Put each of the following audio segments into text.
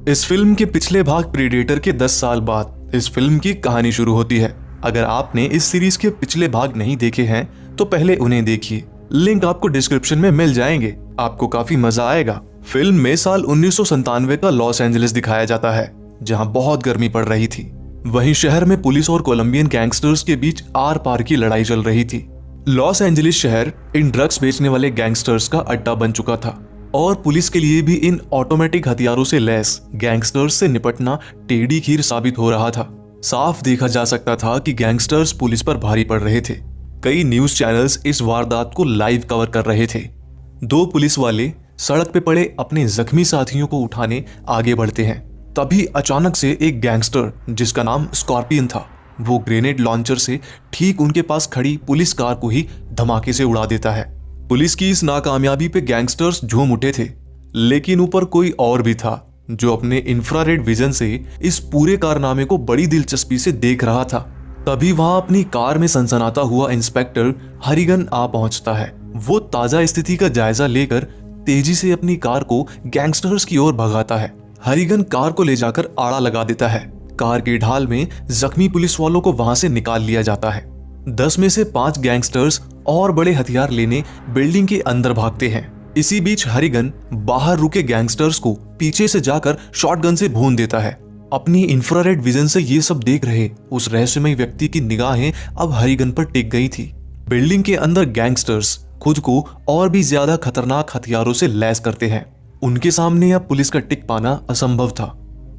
इस फिल्म के पिछले भाग प्रीडेटर के 10 साल बाद इस फिल्म की कहानी शुरू होती है। अगर आपने इस सीरीज के पिछले भाग नहीं देखे हैं तो पहले उन्हें देखिए, लिंक आपको डिस्क्रिप्शन में मिल जाएंगे, आपको काफी मजा आएगा। फिल्म में साल 1997 का लॉस एंजलिस दिखाया जाता है, जहां बहुत गर्मी पड़ रही थी। वहीं शहर में पुलिस और कोलंबियन गैंगस्टर्स के बीच आर पार की लड़ाई चल रही थी। लॉस एंजलिस शहर इन ड्रग्स बेचने वाले गैंगस्टर्स का अड्डा बन चुका था और पुलिस के लिए भी इन ऑटोमेटिक हथियारों से लैस गैंगस्टर्स से निपटना टेढ़ी खीर साबित हो रहा था। साफ देखा जा सकता था कि गैंगस्टर्स पुलिस पर भारी पड़ रहे थे। कई न्यूज चैनल्स इस वारदात को लाइव कवर कर रहे थे। दो पुलिस वाले सड़क पे पड़े अपने जख्मी साथियों को उठाने आगे बढ़ते हैं। तभी अचानक से एक गैंगस्टर जिसका नाम स्कॉर्पियन था, वो ग्रेनेड लॉन्चर से ठीक उनके पास खड़ी पुलिस कार को ही धमाके से उड़ा देता है। पुलिस की इस नाकामयाबी पे गैंगस्टर्स झूम उठे थे, लेकिन ऊपर कोई और भी था जो अपने इंफ्रारेड विजन से इस पूरे कारनामे को बड़ी दिलचस्पी से देख रहा था। तभी वहां अपनी कार में सनसनाता हुआ इंस्पेक्टर हरिगन आ पहुंचता है। वो ताजा स्थिति का जायजा लेकर तेजी से अपनी कार को गैंगस्टर्स की ओर भगाता है। हरिगन कार को ले जाकर आड़ा लगा देता है। कार की ढाल में जख्मी पुलिस वालों को वहां से निकाल लिया जाता है। 10 में से 5 गैंगस्टर्स और बड़े हथियार लेने बिल्डिंग के अंदर भागते हैं। इसी बीच हरिगन बाहर रुके गैंगस्टर्स को पीछे से जाकर शॉटगन से भून देता है। अपनी इंफ्रारेड विजन से ये सब देख रहे उस रहस्यमय व्यक्ति की निगाहें अब हरिगन पर टिक गई थी। बिल्डिंग के अंदर गैंगस्टर्स खुद को और भी ज्यादा खतरनाक हथियारों से लैस करते हैं। उनके सामने अब पुलिस का टिक पाना असंभव था।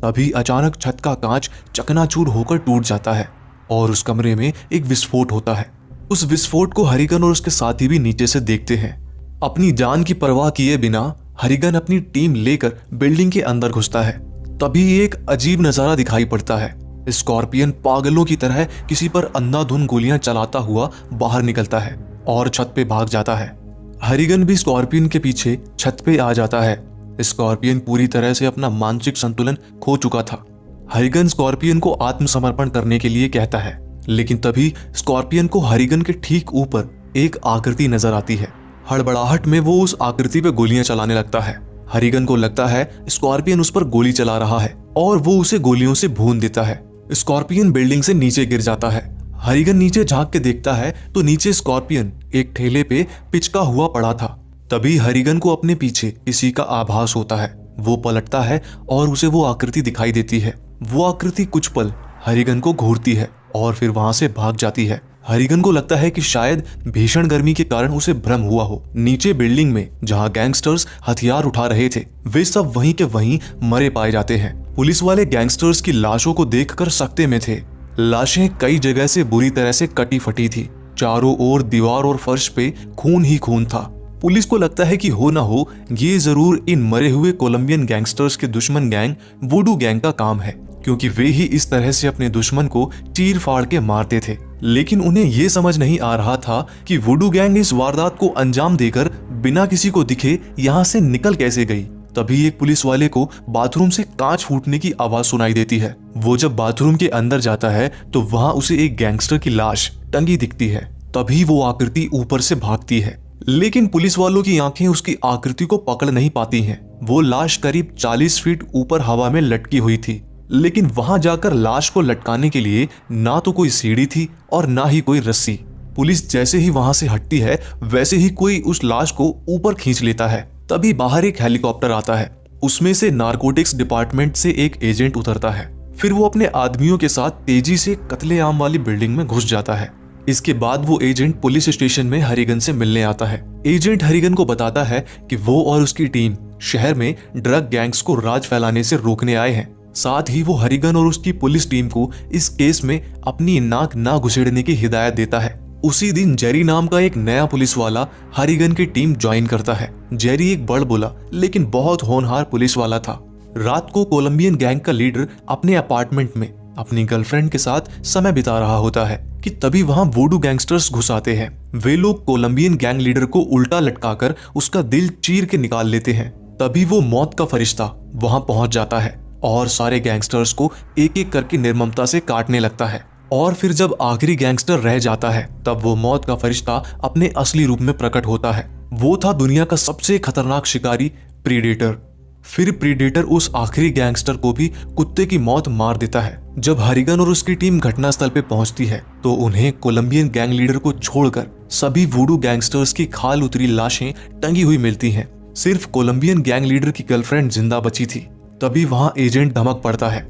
तभी अचानक छत का कांच चकनाचूर होकर टूट जाता है और उस कमरे में एक विस्फोट होता है। उस विस्फोट को हरिगन और उसके साथी भी नीचे से देखते हैं। अपनी जान की परवाह किए बिना हरिगन अपनी टीम लेकर बिल्डिंग के अंदर घुसता है। तभी एक अजीब नजारा दिखाई पड़ता है। स्कॉर्पियन पागलों की तरह किसी पर अंधाधुंध गोलियां चलाता हुआ बाहर निकलता है और छत पे भाग जाता है। हरिगन भी स्कॉर्पियन के पीछे छत पे आ जाता है। स्कॉर्पियन पूरी तरह से अपना मानसिक संतुलन खो चुका था। हरिगन स्कॉर्पियन को आत्मसमर्पण करने के लिए कहता है, लेकिन तभी स्कॉर्पियन को हरिगन के ठीक ऊपर एक आकृति नजर आती है। हड़बड़ाहट में वो उस आकृति पे गोलियां चलाने लगता है। हरिगन को लगता है स्कॉर्पियन उस पर गोली चला रहा है और वो उसे गोलियों से भून देता है। स्कॉर्पियन बिल्डिंग से नीचे गिर जाता है। हरिगन नीचे झांक के देखता है तो नीचे स्कॉर्पियन एक ठेले पे पिचका हुआ पड़ा था। तभी हरिगन को अपने पीछे किसी का आभास होता है। वो पलटता है और उसे वो आकृति दिखाई देती है। वो आकृति कुछ पल हरिगन को घूरती है और फिर वहां से भाग जाती है। हरिगन को लगता है कि शायद भीषण गर्मी के कारण उसे भ्रम हुआ हो। नीचे बिल्डिंग में जहां गैंगस्टर्स हथियार उठा रहे थे, वे सब वहीं के वहीं मरे पाए जाते हैं। पुलिस वाले गैंगस्टर्स की लाशों को देखकर सकते में थे। लाशें कई जगह से बुरी तरह से कटी फटी थी। चारों ओर दीवार और फर्श पे खून ही खून था। पुलिस को लगता है कि हो ना हो ये जरूर इन मरे हुए कोलंबियन गैंगस्टर्स के दुश्मन गैंग वुडू गैंग का काम है, क्योंकि वे ही इस तरह से अपने दुश्मन को चीर फाड़ के मारते थे। लेकिन उन्हें ये समझ नहीं आ रहा था कि वुडू गैंग इस वारदात को अंजाम देकर बिना किसी को दिखे यहाँ से निकल कैसे गई। तभी एक पुलिस वाले को बाथरूम से कांच फूटने की आवाज सुनाई देती है। वो जब बाथरूम के अंदर जाता है तो वहां उसे एक गैंगस्टर की लाश टंगी दिखती है। तभी वो आकृति ऊपर से भागती है, लेकिन पुलिस वालों की आंखें उसकी आकृति को पकड़ नहीं पाती हैं। वो लाश करीब 40 फीट ऊपर हवा में लटकी हुई थी, लेकिन वहां जाकर लाश को लटकाने के लिए ना तो कोई सीढ़ी थी और ना ही कोई रस्सी। पुलिस जैसे ही वहां से हटती है वैसे ही कोई उस लाश को ऊपर खींच लेता है। तभी बाहर एक हेलीकॉप्टर आता है। उसमें से नारकोटिक्स डिपार्टमेंट से एक एजेंट उतरता है। फिर वो अपने आदमियों के साथ तेजी से कत्लेआम वाली बिल्डिंग में घुस जाता है। इसके बाद वो एजेंट पुलिस स्टेशन में हरिगन से मिलने आता है। एजेंट हरिगन को बताता है कि वो और उसकी टीम शहर में ड्रग गैंग्स को राज फैलाने से रोकने आए हैं। साथ ही वो हरिगन और उसकी पुलिस टीम को इस केस में अपनी नाक ना घुसेड़ने की हिदायत देता है। उसी दिन जेरी नाम का एक नया पुलिस वाला हरिगन की टीम ज्वाइन करता है। जेरी एक बड़बोला लेकिन बहुत होनहार पुलिस वाला था। रात को कोलंबियन गैंग का लीडर अपने अपार्टमेंट में अपनी गर्लफ्रेंड के साथ समय बिता रहा होता है कि तभी वहां वुडू गैंगस्टर्स घुस आते हैं। वे लोग कोलंबियन गैंग लीडर को उल्टा लटकाकर उसका दिल चीर के निकाल लेते हैं। तभी वो मौत का फरिश्ता वहां पहुंच जाता है और सारे गैंगस्टर्स को एक एक करके निर्ममता से काटने लगता है। और फिर जब आखिरी गैंगस्टर रह जाता है तब वो मौत का फरिश्ता अपने असली रूप में प्रकट होता है। वो था दुनिया का सबसे खतरनाक शिकारी प्रीडेटर। फिर प्रीडेटर उस आखिरी गैंगस्टर को भी कुत्ते की मौत मार देता है। जब हरिगन और उसकी टीम घटनास्थल पे पहुंचती है तो उन्हें कोलंबियन गैंग लीडर को छोड़कर सभी वुडू गैंगस्टर्स की खाल उतरी लाशें टंगी हुई मिलती हैं। सिर्फ कोलंबियन गैंग लीडर की गर्लफ्रेंड जिंदा बची थी। तभी वहां एजेंट धमक पड़ता है।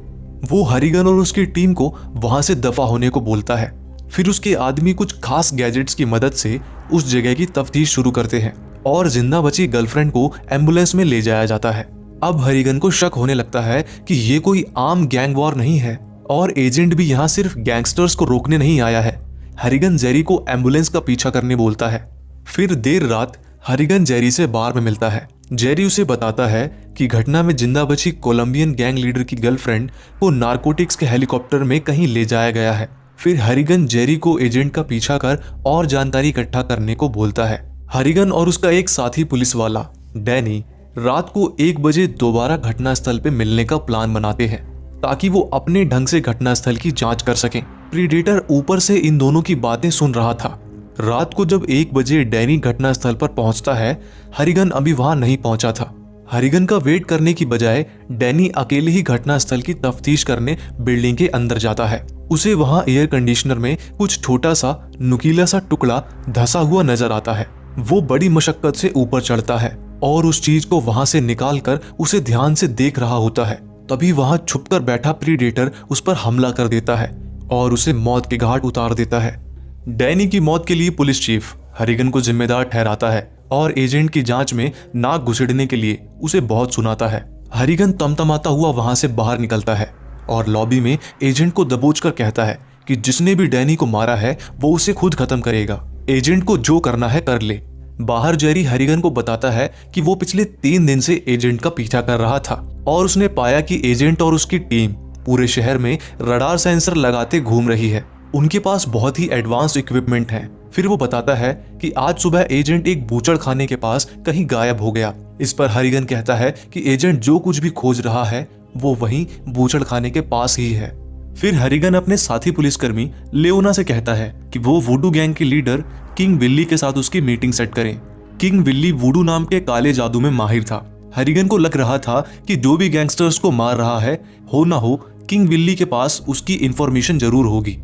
वो हरिगन और उसकी टीम को वहां से दफा होने को बोलता है। फिर उसके आदमी कुछ खास गैजेट्स की मदद से उस जगह की तफ्तीश शुरू करते हैं और जिंदा बची गर्लफ्रेंड को एम्बुलेंस में ले जाया जाता है। अब हरिगन को शक होने लगता है कि ये कोई आम गैंग वॉर नहीं है और एजेंट भी यहाँ सिर्फ गैंगस्टर्स को रोकने नहीं आया है। हरिगन जेरी को एम्बुलेंस का पीछा करने बोलता है। फिर देर रात हरिगन जेरी से बार में मिलता है। जेरी उसे बताता है कि घटना में जिंदा बची कोलंबियन गैंग लीडर की गर्लफ्रेंड को नारकोटिक्स के हेलीकॉप्टर में कहीं ले जाया गया है। फिर हरिगन जेरी को एजेंट का पीछा कर और जानकारी इकट्ठा करने को बोलता है। हरिगन और उसका एक साथी पुलिस वाला डैनी रात को 1 बजे दोबारा घटनास्थल पे मिलने का प्लान बनाते हैं ताकि वो अपने ढंग से घटनास्थल की जांच कर सकें। प्रीडेटर ऊपर से इन दोनों की बातें सुन रहा था। रात को जब 1 बजे डैनी घटनास्थल पर पहुंचता है, हरिगन अभी वहां नहीं पहुंचा था। हरिगन का वेट करने की बजाय डैनी अकेले ही घटनास्थल की तफ्तीश करने बिल्डिंग के अंदर जाता है। उसे वहां एयर कंडीशनर में कुछ छोटा सा नुकीला सा टुकड़ा धसा हुआ नजर आता है। वो बड़ी मशक्कत से ऊपर चढ़ता है और उस चीज को वहां से निकाल कर उसे ध्यान से देख रहा होता है। तभी वहां छुपकर बैठा प्रीडेटर उस पर हमला कर देता है और उसे मौत के घाट उतार देता है। डैनी की मौत के लिए पुलिस चीफ हरिगन को जिम्मेदार ठहराता है और एजेंट की जांच में नाक घुसेड़ने के लिए उसे बहुत सुनाता है। हरिगन तमतमाता हुआ वहां से बाहर निकलता है और लॉबी में एजेंट को दबोच कर कहता है कि जिसने भी डैनी को मारा है वो उसे खुद खत्म करेगा। एजेंट को जो करना है कर ले। बाहर जेरी हरिगन को बताता है कि वो पिछले 3 दिन से एजेंट का पीछा कर रहा था और उसने पाया कि एजेंट और उसकी टीम पूरे शहर में रडार सेंसर लगाते घूम रही है। उनके पास बहुत ही एडवांस इक्विपमेंट है। फिर वो बताता है कि आज सुबह एजेंट एक बूचड़ खाने के पास कहीं गायब हो गया। इस पर हरिगन कहता है कि एजेंट जो कुछ भी खोज रहा है वो वहीं बूचड़ खाने के पास ही है। फिर हरिगन अपने साथी पुलिसकर्मी लेओना से कहता है कि वो वुडू गैंग के लीडर किंग विल्ली के साथ उसकी मीटिंग सेट करें। किंग विल्ली वुडू नाम के काले जादू में माहिर था। हरिगन को लग रहा था कि जो भी गैंगस्टर्स को मार रहा है हो ना हो किंग विल्ली के पास उसकी इंफॉर्मेशन जरूर होगी।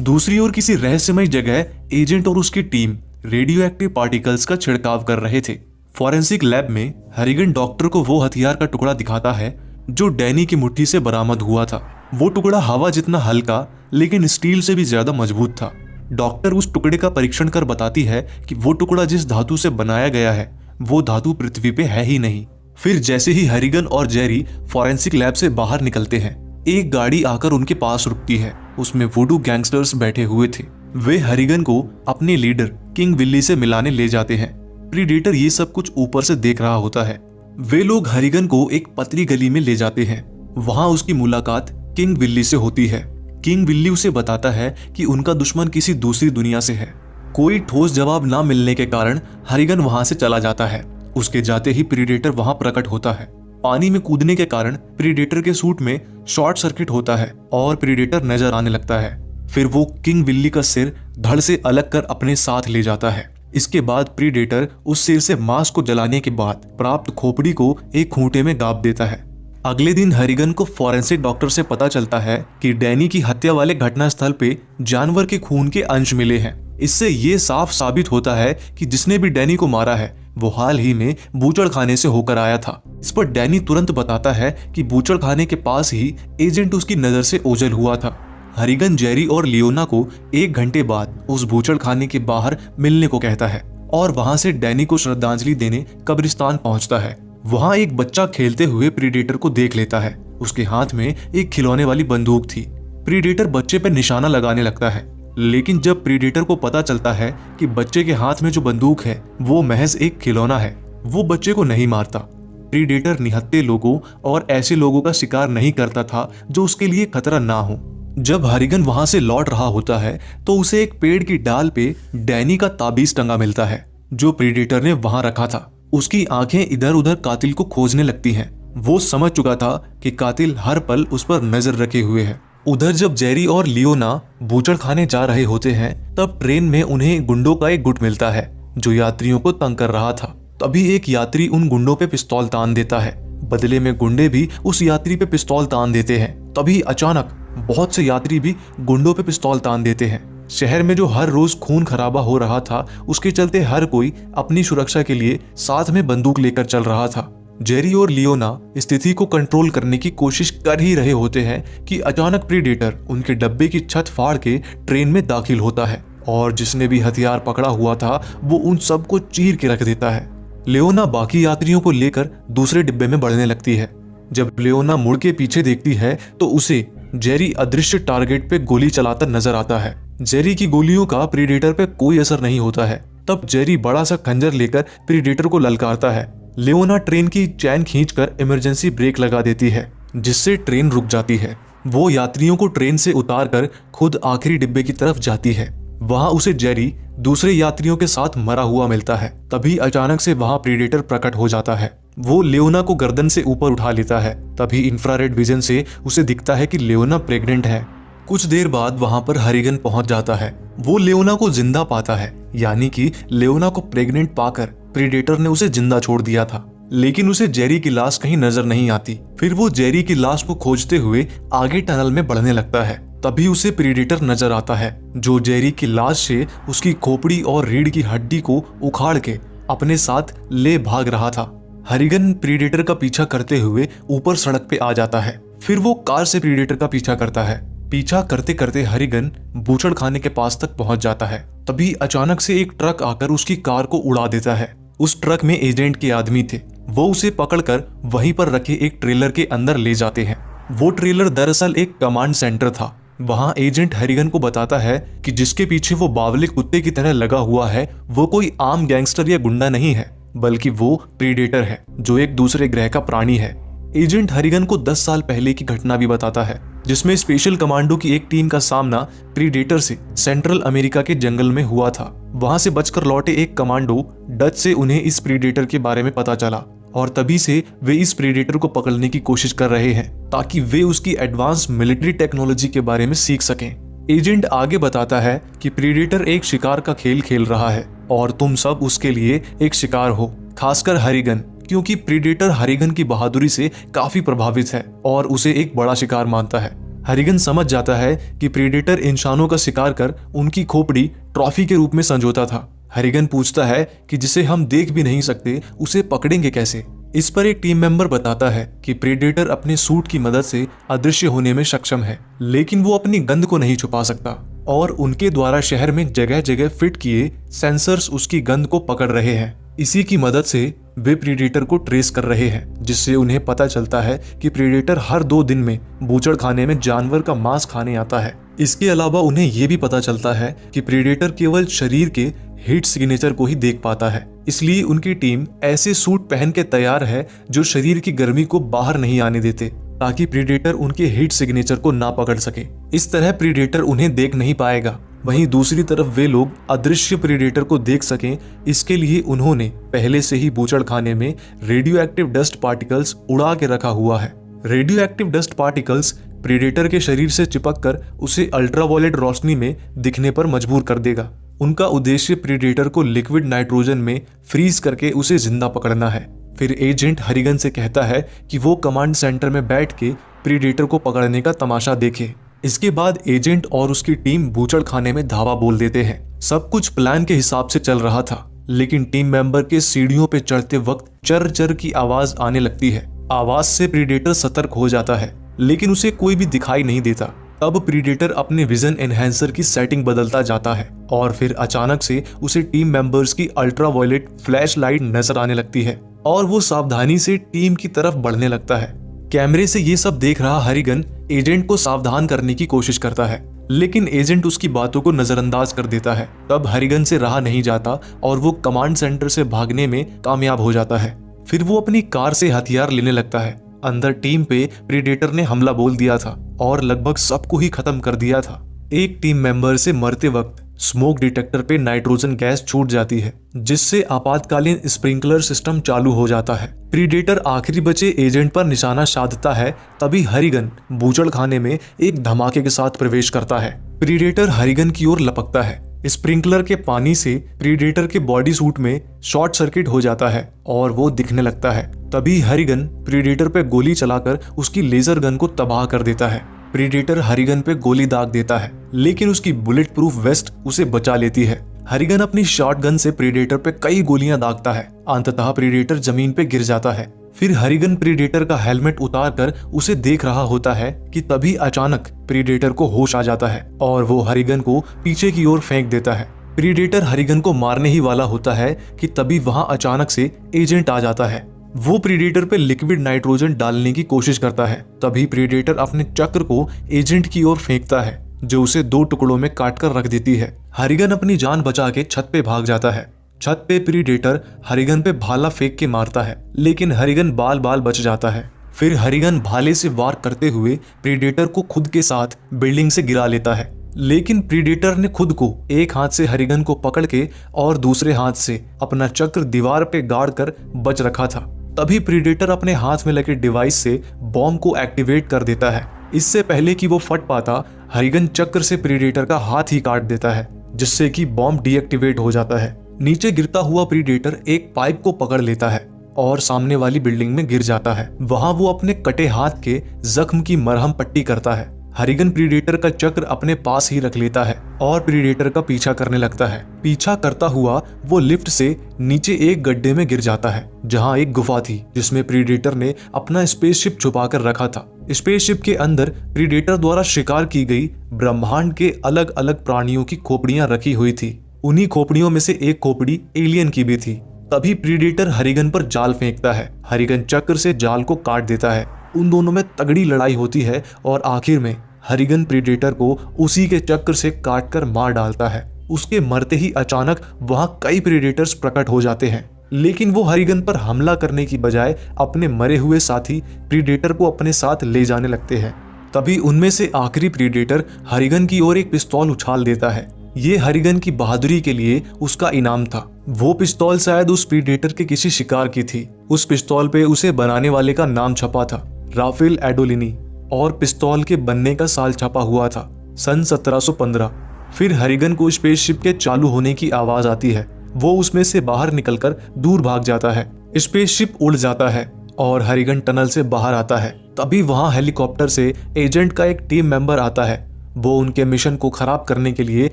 दूसरी ओर किसी रहस्यमय जगह एजेंट और उसकी टीम रेडियो एक्टिव पार्टिकल्स का छिड़काव कर रहे थे। फॉरेंसिक लैब में हरिगन डॉक्टर को वो हथियार का टुकड़ा दिखाता है जो डैनी की मुट्ठी से बरामद हुआ था। वो टुकड़ा हवा जितना हल्का लेकिन स्टील से भी ज्यादा मजबूत था। डॉक्टर उस टुकड़े का परीक्षण कर बताती है कि वो टुकड़ा जिस धातु से बनाया गया है वो धातु पृथ्वी पे है ही नहीं। फिर जैसे ही हरिगन और जेरी फॉरेंसिक लैब से बाहर निकलते हैं, एक गाड़ी आकर उनके पास रुकती है। उसमें वुडू गैंगस्टर्स बैठे हुए थे। वे हरिगन को अपने लीडर किंग विल्ली से मिलाने ले जाते हैं। प्रीडेटर ये सब कुछ ऊपर से देख रहा होता है। वे लोग हरिगन को एक पतली गली में ले जाते हैं। वहां उसकी मुलाकात किंग विल्ली से होती है। किंग विल्ली उसे बताता है कि उनका दुश्मन किसी दूसरी दुनिया से है। कोई ठोस जवाब ना मिलने के कारण हरिगन वहां से चला जाता है। उसके जाते ही प्रीडेटर वहां प्रकट होता है। पानी में कूदने के कारण प्रीडेटर के सूट में शॉर्ट सर्किट होता है और प्रीडेटर नजर आने लगता है। फिर वो किंग विल्ली का सिर धड़ से अलग कर अपने साथ ले जाता है। इसके बाद प्रीडेटर उस सिर से मांस को जलाने के बाद प्राप्त खोपड़ी को एक खूंटे में गाप देता है। अगले दिन हरिगन को फॉरेंसिक डॉक्टर से पता चलता है कि डैनी की हत्या वाले घटनास्थल पे जानवर के खून के अंश मिले हैं। इससे ये साफ साबित होता है कि जिसने भी डैनी को मारा है वो हाल ही में बूचड़ खाने से होकर आया था। इस पर डैनी तुरंत बताता है कि बूचड़ खाने के पास ही एजेंट उसकी नजर से ओझल हुआ था। हरिगन जेरी और लियोना को 1 घंटे बाद उस बूचड़ खाने के बाहर मिलने को कहता है और वहां से डैनी को श्रद्धांजलि देने कब्रिस्तान पहुंचता है। वहां एक बच्चा खेलते हुए प्रीडेटर को देख लेता है। उसके हाथ में एक खिलौने वाली बंदूक थी। प्रीडेटर बच्चे पर निशाना लगाने लगता है, लेकिन जब प्रीडेटर को पता चलता है कि बच्चे के हाथ में जो बंदूक है वो महज एक खिलौना है, वो बच्चे को नहीं मारता। प्रीडेटर निहत्थे लोगों और ऐसे लोगों का शिकार नहीं करता था जो उसके लिए खतरा ना हो। जब हरिगन वहां से लौट रहा होता है तो उसे एक पेड़ की डाल पे डैनी का ताबीज टंगा मिलता है जो प्रीडेटर ने वहां रखा था। उसकी आंखें इधर उधर कातिल को खोजने लगती हैं। वो समझ चुका था कि कातिल हर पल उस पर नजर रखे हुए है। उधर जब जेरी और लियोना बूचड़ खाने जा रहे होते हैं तब ट्रेन में उन्हें गुंडों का एक गुट मिलता है जो यात्रियों को तंग कर रहा था। तभी एक यात्री उन गुंडों पे पिस्तौल तान देता है। बदले में गुंडे भी उस यात्री पे पिस्तौल तान देते हैं। तभी अचानक बहुत से यात्री भी गुंडों पे पिस्तौल तान देते हैं। शहर में जो हर रोज खून खराबा हो रहा था, उसके चलते हर कोई अपनी सुरक्षा के लिए साथ में बंदूक लेकर चल रहा था। जेरी और लियोना स्थिति को कंट्रोल करने की कोशिश कर ही रहे होते हैं कि अचानक प्रीडेटर उनके डब्बे की छत फाड़ के ट्रेन में दाखिल होता है और जिसने भी हथियार पकड़ा हुआ था वो उन सबको चीर के रख देता है। लियोना बाकी यात्रियों को लेकर दूसरे डिब्बे में बढ़ने लगती है। जब लियोना मुड़ के पीछे देखती है तो उसे जेरी अदृश्य टारगेट पे गोली चलाता नजर आता है। जेरी की गोलियों का प्रीडेटर पे कोई असर नहीं होता है। तब जेरी बड़ा सा खंजर लेकर प्रीडेटर को ललकारता है। लियोना ट्रेन की चैन खींचकर इमरजेंसी ब्रेक लगा देती है, जिससे ट्रेन रुक जाती है। वो यात्रियों को ट्रेन से उतारकर खुद आखिरी डिब्बे की तरफ जाती है। वहां उसे जेरी दूसरे यात्रियों के साथ मरा हुआ मिलता है। तभी अचानक से वहां प्रीडेटर प्रकट हो जाता है। वो लियोना को गर्दन से ऊपर उठा लेता है। तभी इंफ्रारेड विजन से उसे दिखता है कि लियोना प्रेग्नेंट है। कुछ देर बाद वहां पर हरिगन पहुंच जाता है। वो लियोना को जिंदा पाता है, यानी कि लियोना को प्रेग्नेंट पाकर प्रीडेटर ने उसे जिंदा छोड़ दिया था। लेकिन उसे जेरी की लाश कहीं नजर नहीं आती। फिर वो जेरी की लाश को खोजते हुए आगे टनल में बढ़ने लगता है। तभी उसे प्रीडेटर नजर आता है, जो जेरी की लाश से उसकी खोपड़ी और रीढ़ की हड्डी को उखाड़ के अपने साथ ले भाग रहा था। हरिगन प्रीडेटर का पीछा करते हुए ऊपर सड़क पे आ जाता है। फिर वो कार से प्रीडेटर का पीछा करता है। पीछा करते करते हरिगन बूचड़खाने के पास तक पहुंच जाता है। तभी अचानक से एक ट्रक आकर उसकी कार को उड़ा देता है। उस ट्रक में एजेंट के आदमी थे। वो उसे पकड़कर वहीं पर रखे एक ट्रेलर के अंदर ले जाते हैं। वो ट्रेलर दरअसल एक कमांड सेंटर था। वहां एजेंट हरिगन को बताता है कि जिसके पीछे वो बावले कुत्ते की तरह लगा हुआ है वो कोई आम गैंगस्टर या गुंडा नहीं है, बल्कि वो प्रीडेटर है, जो एक दूसरे ग्रह का प्राणी है। एजेंट हरिगन को 10 साल पहले की घटना भी बताता है, जिसमें स्पेशल कमांडो की एक टीम का सामना प्रीडेटर से सेंट्रल अमेरिका के जंगल में हुआ था। वहां से बचकर लौटे एक कमांडो डच से उन्हें इस प्रीडेटर के बारे में पता चला और तभी से वे इस प्रीडेटर को पकड़ने की कोशिश कर रहे हैं ताकि वे उसकी एडवांस मिलिट्री टेक्नोलॉजी के बारे में सीख सकें। एजेंट आगे बताता है कि प्रीडेटर एक शिकार का खेल खेल रहा है और तुम सब उसके लिए एक शिकार हो, खासकर हरिगन, क्योंकि प्रीडेटर हरिगन की बहादुरी से काफी प्रभावित है और उसे एक बड़ा शिकार मानता है। हरिगन समझ जाता है कि प्रीडेटर इंसानों का शिकार कर उनकी खोपड़ी ट्रॉफी के रूप में संजोता था। हरिगन पूछता है कि जिसे हम देख भी नहीं सकते उसे पकड़ेंगे कैसे। इस पर एक टीम मेंबर बताता है कि प्रीडेटर अपने सूट की मदद से अदृश्य होने में सक्षम है, लेकिन वो अपनी गंध को नहीं छुपा सकता और उनके द्वारा शहर में जगह जगह फिट किए सेंसर्स उसकी गंध को पकड़ रहे हैं। इसी की मदद से वे प्रीडेटर को ट्रेस कर रहे हैं, जिससे उन्हें पता चलता है कि प्रीडेटर हर 2 दिन में बूचड़खाने में जानवर का मांस खाने आता है। इसके अलावा उन्हें ये भी पता चलता है कि प्रीडेटर केवल शरीर के हीट सिग्नेचर को ही देख पाता है। इसलिए उनकी टीम ऐसे सूट पहन के तैयार है जो शरीर की गर्मी को बाहर नहीं आने देते, ताकि प्रीडेटर उनके हीट सिग्नेचर को ना पकड़ सके। इस तरह प्रीडेटर उन्हें देख नहीं पाएगा। वहीं दूसरी तरफ वे लोग अदृश्य प्रीडेटर को देख सकें, इसके लिए उन्होंने पहले से ही बूचड़खाने में रेडियो एक्टिव डस्ट पार्टिकल्स उड़ा के रखा हुआ है। Radio active dust particles predator के शरीर से चिपक कर उसे अल्ट्रावायलेट रोशनी में दिखने पर मजबूर कर देगा। उनका उद्देश्य प्रीडेटर को लिक्विड नाइट्रोजन में फ्रीज करके उसे जिंदा पकड़ना है। फिर एजेंट हरिगन से कहता है कि वो कमांड सेंटर में बैठ के प्रीडेटर को पकड़ने का तमाशा देखे। इसके बाद एजेंट और उसकी टीम बूचड़खाने में धावा बोल देते हैं। सब कुछ प्लान के हिसाब से चल रहा था, लेकिन टीम मेंबर के सीढ़ियों पे चढ़ते वक्त चर चर की आवाज आने लगती है। आवाज से प्रीडेटर सतर्क हो जाता है, लेकिन उसे कोई भी दिखाई नहीं देता। तब प्रीडेटर अपने विजन एनहेंसर की सेटिंग बदलता जाता है और फिर अचानक से उसे टीम मेंबर्स की अल्ट्रावायलेट फ्लैश लाइट नजर आने लगती है और वो सावधानी से टीम की तरफ बढ़ने लगता है। कैमरे से ये सब देख रहा हरिगन एजेंट को सावधान करने की कोशिश करता है, लेकिन एजेंट उसकी बातों को नजरअंदाज कर देता है। तब हरिगन से रहा नहीं जाता और वो कमांड सेंटर से भागने में कामयाब हो जाता है। फिर वो अपनी कार से हथियार लेने लगता है। अंदर टीम पे प्रीडेटर ने हमला बोल दिया था और लगभग सबको ही खत्म कर दिया था। एक टीम मेंबर से मरते वक्त स्मोक डिटेक्टर पे नाइट्रोजन गैस छूट जाती है, जिससे आपातकालीन स्प्रिंकलर सिस्टम चालू हो जाता है। प्रीडेटर आखिरी बचे एजेंट पर निशाना साधता है। तभी हरिगन बूचड़खाने में एक धमाके के साथ प्रवेश करता है। प्रीडेटर हरिगन की ओर लपकता है, स्प्रिंकलर के पानी से प्रीडेटर के बॉडी सूट में शॉर्ट सर्किट हो जाता है और वो दिखने लगता है। तभी हरिगन प्रीडेटर पे गोली चलाकर उसकी लेजर गन को तबाह कर देता है। प्रीडेटर हरिगन पे गोली दाग देता है, लेकिन उसकी बुलेट प्रूफ वेस्ट उसे बचा लेती है। हरिगन अपनी शॉटगन से प्रीडेटर पे कई गोलियां दागता है। अंततः प्रीडेटर जमीन पे गिर जाता है। फिर हरिगन प्रीडेटर का हेलमेट उतार कर उसे देख रहा होता है कि तभी अचानक प्रीडेटर को होश आ जाता है और वो हरिगन को पीछे की ओर फेंक देता है। प्रीडेटर हरिगन को मारने ही वाला होता है कि तभी वहां अचानक से एजेंट आ जाता है। वो प्रीडेटर पे लिक्विड नाइट्रोजन डालने की कोशिश करता है। तभी प्रीडेटर अपने चक्र को एजेंट की ओर फेंकता है, जो उसे 2 टुकड़ों में काट कर रख देती है। हरिगन अपनी जान बचा के छत पे भाग जाता है। छत पे प्रीडेटर हरिगन पे भाला फेंक के मारता है, लेकिन हरिगन बाल बाल बच जाता है। फिर हरिगन भाले से वार करते हुए प्रीडेटर को खुद के साथ बिल्डिंग से गिरा लेता है, लेकिन प्रीडेटर ने खुद को एक हाथ से हरिगन को पकड़ के और दूसरे हाथ से अपना चक्र दीवार पे गाड़ कर बच रखा था। तभी प्रीडेटर अपने हाथ में लगे डिवाइस से बॉम्ब को एक्टिवेट कर देता है। इससे पहले कि वो फट पाता, हरिगन चक्र से प्रीडेटर का हाथ ही काट देता है, जिससे कि बॉम्ब डीएक्टिवेट हो जाता है। नीचे गिरता हुआ प्रीडेटर एक पाइप को पकड़ लेता है और सामने वाली बिल्डिंग में गिर जाता है। वहां वो अपने कटे हाथ के जख्म की मरहम पट्टी करता है। हरिगन प्रीडेटर का चक्र अपने पास ही रख लेता है और प्रीडेटर का पीछा करने लगता है। पीछा करता हुआ वो लिफ्ट से नीचे एक गड्ढे में गिर जाता है, जहां एक गुफा थी जिसमें प्रीडेटर ने अपना स्पेसशिप छुपा कर रखा था। स्पेसशिप के अंदर प्रीडेटर द्वारा शिकार की गई ब्रह्मांड के अलग अलग प्राणियों की खोपड़ियां रखी हुई थी। उन्हीं खोपड़ियों में से एक खोपड़ी एलियन की भी थी। तभी प्रीडेटर हरिगन पर जाल फेंकता है। हरिगन चक्र से जाल को काट देता है। उन दोनों में तगड़ी लड़ाई होती है और आखिर में हरिगन प्रीडेटर को उसी के चक्र से काट कर मार डालता है। उसके मरते ही अचानक वहां कई प्रीडेटर्स प्रकट हो जाते हैं, लेकिन वो हरिगन पर हमला करने की बजाय अपने मरे हुए साथी प्रीडेटर को अपने साथ ले जाने लगते हैं। तभी उनमें से आखिरी प्रीडेटर हरिगन की ओर एक पिस्तौल उछाल देता है। ये हरिगन की बहादुरी के लिए उसका इनाम था। वो पिस्तौल शायद उस प्रीडेटर के किसी शिकार की थी। उस पिस्तौल पे उसे बनाने वाले का नाम छपा था, राफेल एडोलिनी, और पिस्तौल के बनने का साल छपा हुआ था, सन 1715। फिर हरिगन को स्पेसशिप के चालू होने की आवाज आती है। वो उसमें से बाहर निकलकर दूर भाग जाता है। स्पेसशिप उड़ जाता है और हरिगन टनल से बाहर आता है। तभी वहां हेलीकॉप्टर से एजेंट का एक टीम मेंबर आता है। वो उनके मिशन को खराब करने के लिए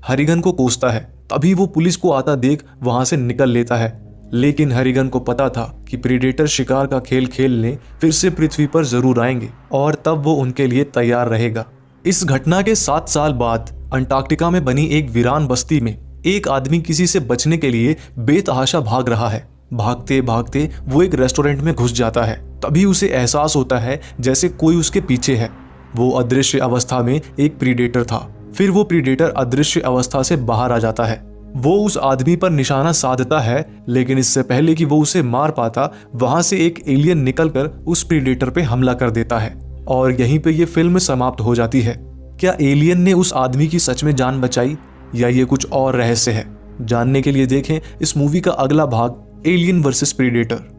हरिगन को कोसता है। तभी वो पुलिस को आता देख वहां से निकल लेता है, लेकिन हरिगन को पता था कि प्रीडेटर शिकार का खेल खेलने फिर से पृथ्वी पर जरूर आएंगे और तब वो उनके लिए तैयार रहेगा। इस घटना के 7 साल बाद अंटार्कटिका में बनी एक वीरान बस्ती में एक आदमी किसी से बचने के लिए बेतहाशा भाग रहा है। भागते भागते वो एक रेस्टोरेंट में घुस जाता है। तभी उसे एहसास होता है जैसे कोई उसके पीछे है। वो अदृश्य अवस्था में एक प्रीडेटर था। फिर वो प्रीडेटर अदृश्य अवस्था से बाहर आ जाता है। वो उस आदमी पर निशाना साधता है, लेकिन इससे पहले कि वो उसे मार पाता, वहां से एक एलियन निकलकर उस प्रीडेटर पे हमला कर देता है और यहीं पे ये फिल्म समाप्त हो जाती है। क्या एलियन ने उस आदमी की सच में जान बचाई या ये कुछ और रहस्य है? जानने के लिए देखें इस मूवी का अगला भाग, एलियन वर्सेस प्रीडेटर।